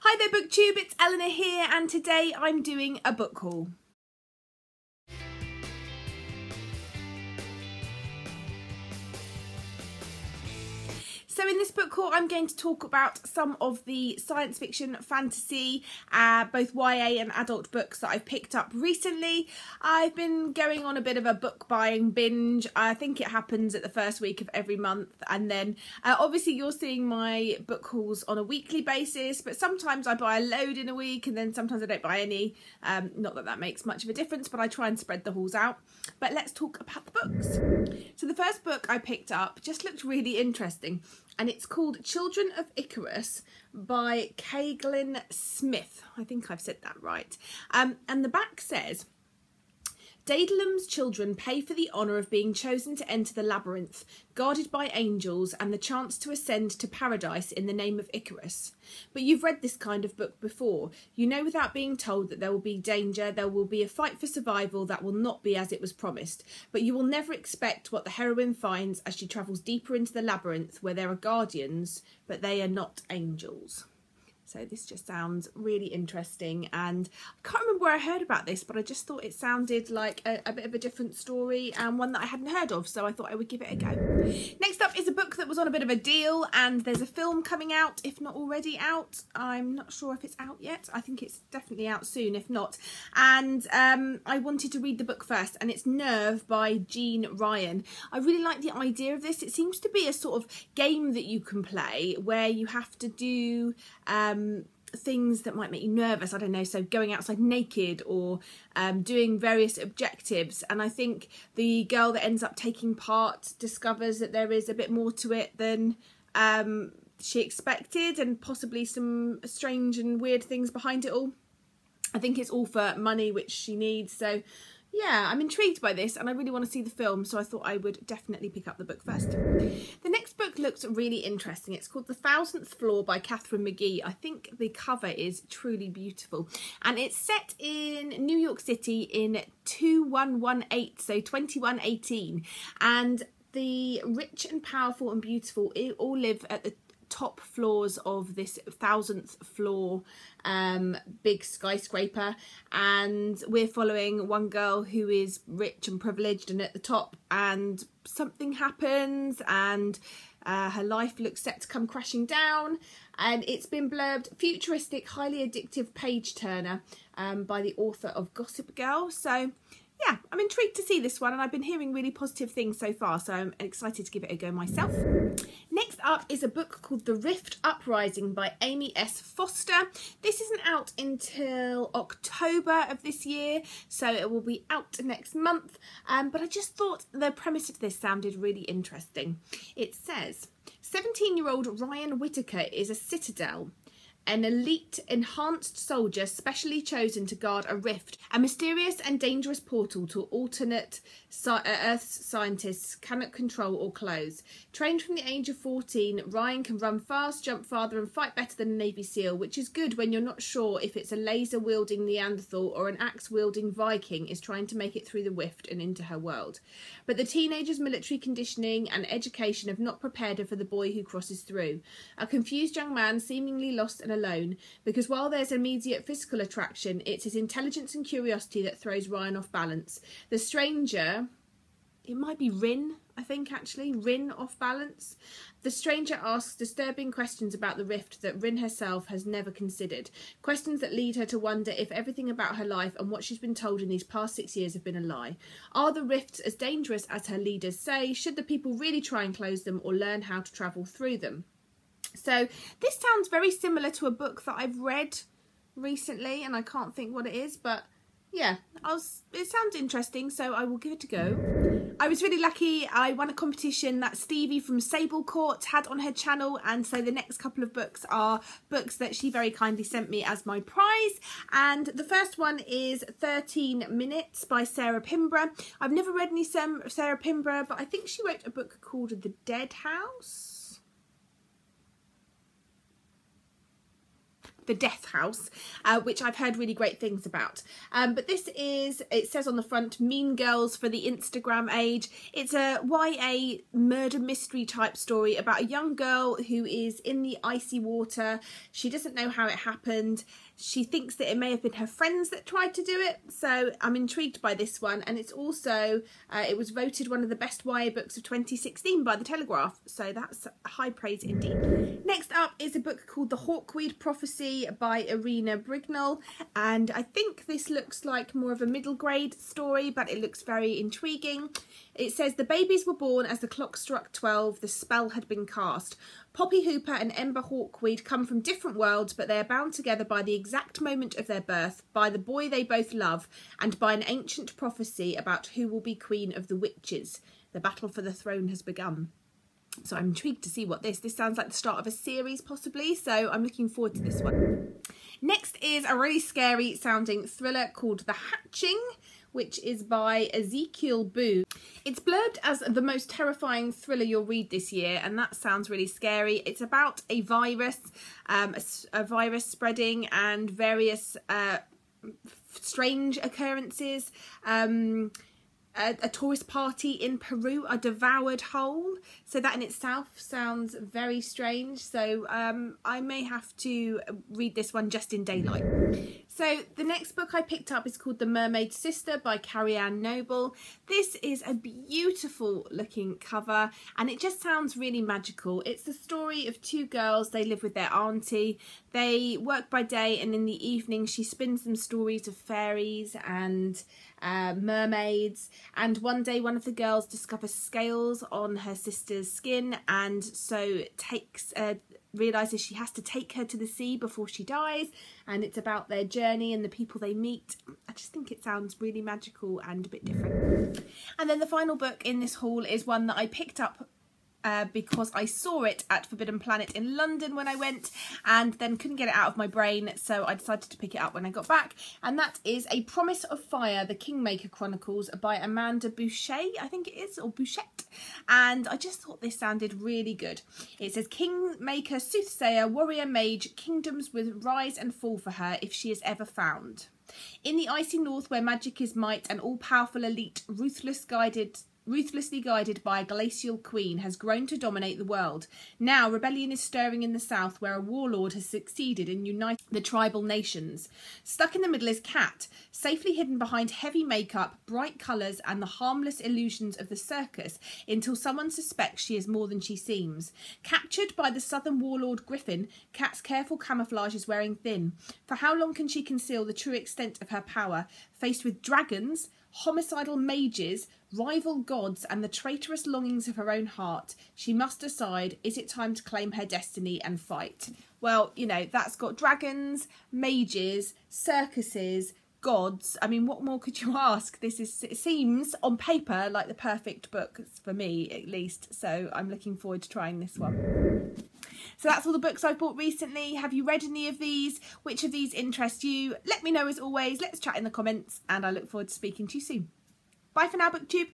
Hi there BookTube, it's Eleanor here and today I'm doing a book haul. So in this book haul I'm going to talk about some of the science fiction, fantasy, both YA and adult books that I've picked up recently. I've been going on a bit of a book buying binge. I think it happens at the first week of every month, and then obviously you're seeing my book hauls on a weekly basis, but sometimes I buy a load in a week and then sometimes I don't buy any. Not that that makes much of a difference, but I try and spread the hauls out. But let's talk about the books. So the first book I picked up just looked really interesting, and it's called Children of Icarus by Caitlin Smith. I think I've said that right. And the back says, Daedalum's children pay for the honour of being chosen to enter the labyrinth, guarded by angels, and the chance to ascend to paradise in the name of Icarus. But you've read this kind of book before. You know without being told that there will be danger, there will be a fight for survival that will not be as it was promised. But you will never expect what the heroine finds as she travels deeper into the labyrinth, where there are guardians, but they are not angels. So this just sounds really interesting, and I can't remember where I heard about this, but I just thought it sounded like a bit of a different story and one that I hadn't heard of, so I thought I would give it a go. Next up is a book that was on a bit of a deal, and there's a film coming out, if not already out. I'm not sure if it's out yet. I think it's definitely out soon, if not. And I wanted to read the book first, and it's Nerve by Jean Ryan. I really like the idea of this. It seems to be a sort of game that you can play where you have to do things that might make you nervous. I don't know, so going outside naked or doing various objectives, and I think the girl that ends up taking part discovers that there is a bit more to it than she expected, and possibly some strange and weird things behind it all. I think it's all for money, which she needs, so yeah, I'm intrigued by this and I really want to see the film, so I thought I would definitely pick up the book first. The next book looks really interesting. It's called The Thousandth Floor by Catherine McGee. I think the cover is truly beautiful, and it's set in New York City in 2118, so 2118, and the rich and powerful and beautiful all live at the top floors of this 1000th floor big skyscraper, and we're following one girl who is rich and privileged and at the top, and something happens and her life looks set to come crashing down, and it's been blurbed futuristic, highly addictive page turner by the author of Gossip Girl. So yeah, I'm intrigued to see this one, and I've been hearing really positive things so far, so I'm excited to give it a go myself. Next up is a book called The Rift Uprising by Amy S. Foster. This isn't out until October of this year, so it will be out next month, but I just thought the premise of this sounded really interesting. It says, 17-year-old Ryan Whitaker is a citadel, an elite enhanced soldier specially chosen to guard a rift, a mysterious and dangerous portal to alternate Earth's scientists cannot control or close. Trained from the age of 14, Ryan can run fast, jump farther and fight better than a Navy SEAL, which is good when you're not sure if it's a laser-wielding Neanderthal or an axe-wielding Viking is trying to make it through the rift and into her world. But the teenager's military conditioning and education have not prepared her for the boy who crosses through. A confused young man seemingly lost and alone, because while there's immediate physical attraction, it's his intelligence and curiosity that throws Ryan off balance. The stranger, it might be Rin, I think actually, Rin off balance. The stranger asks disturbing questions about the rift that Rin herself has never considered. Questions that lead her to wonder if everything about her life and what she's been told in these past 6 years have been a lie. Are the rifts as dangerous as her leaders say? Should the people really try and close them or learn how to travel through them? So this sounds very similar to a book that I've read recently, and I can't think what it is, but yeah, it sounds interesting, so I will give it a go. I was really lucky. I won a competition that Stevie from Sable Court had on her channel, and so the next couple of books are books that she very kindly sent me as my prize, and the first one is 13 Minutes by Sarah Pinborough. I've never read any Sarah Pinborough, but I think she wrote a book called The Dead House. The Death House, which I've heard really great things about. But this is, it says on the front, Mean Girls for the Instagram age. It's a YA murder mystery type story about a young girl who is in the icy water. She doesn't know how it happened. She thinks that it may have been her friends that tried to do it. So I'm intrigued by this one. And it's also, it was voted one of the best YA books of 2016 by The Telegraph. So that's high praise indeed. Next up is a book called The Hawkweed Prophecy by Irina Brignall. And I think this looks like more of a middle grade story, but it looks very intriguing. It says, the babies were born as the clock struck 12. The spell had been cast. Poppy Hooper and Ember Hawkweed come from different worlds, but they are bound together by the exact moment of their birth, by the boy they both love, and by an ancient prophecy about who will be Queen of the Witches. The battle for the throne has begun. So I'm intrigued to see what this sounds like the start of a series possibly, so I'm looking forward to this one. Next is a really scary sounding thriller called The Hatching, which is by Ezekiel Boo. It's blurbed as the most terrifying thriller you'll read this year, and that sounds really scary. It's about a virus, a virus spreading and various strange occurrences. A tourist party in Peru are devoured whole, so that in itself sounds very strange. So I may have to read this one just in daylight. So the next book I picked up is called The Mermaids Sister by Carrie Ann Noble. This is a beautiful looking cover and it just sounds really magical. It's the story of two girls. They live with their auntie. They work by day and in the evening she spins them stories of fairies and mermaids, and one day one of the girls discovers scales on her sister's skin and so realises she has to take her to the sea before she dies, and it's about their journey and the people they meet. I just think it sounds really magical and a bit different. And then the final book in this haul is one that I picked up because I saw it at Forbidden Planet in London when I went and then couldn't get it out of my brain, so I decided to pick it up when I got back, and that is A Promise of Fire, The Kingmaker Chronicles by Amanda Bouchet, I think it is, or Bouchette, and I just thought this sounded really good. It says, Kingmaker, Soothsayer, Warrior Mage, kingdoms will rise and fall for her if she is ever found. In the icy north where magic is might, an all-powerful elite, ruthlessly guided by a glacial queen, has grown to dominate the world. Now rebellion is stirring in the south where a warlord has succeeded in uniting the tribal nations. Stuck in the middle is Cat, safely hidden behind heavy makeup, bright colours and the harmless illusions of the circus until someone suspects she is more than she seems. Captured by the southern warlord Griffin, Cat's careful camouflage is wearing thin. For how long can she conceal the true extent of her power? Faced with dragons, homicidal mages, rival gods and the traitorous longings of her own heart, she must decide, is it time to claim her destiny and fight? Well, you know, that's got dragons, mages, circuses, gods. I mean, what more could you ask? It seems on paper like the perfect book for me, at least, so I'm looking forward to trying this one. So that's all the books I've bought recently. Have you read any of these? Which of these interest you? Let me know as always. Let's chat in the comments and I look forward to speaking to you soon. Bye for now, BookTube.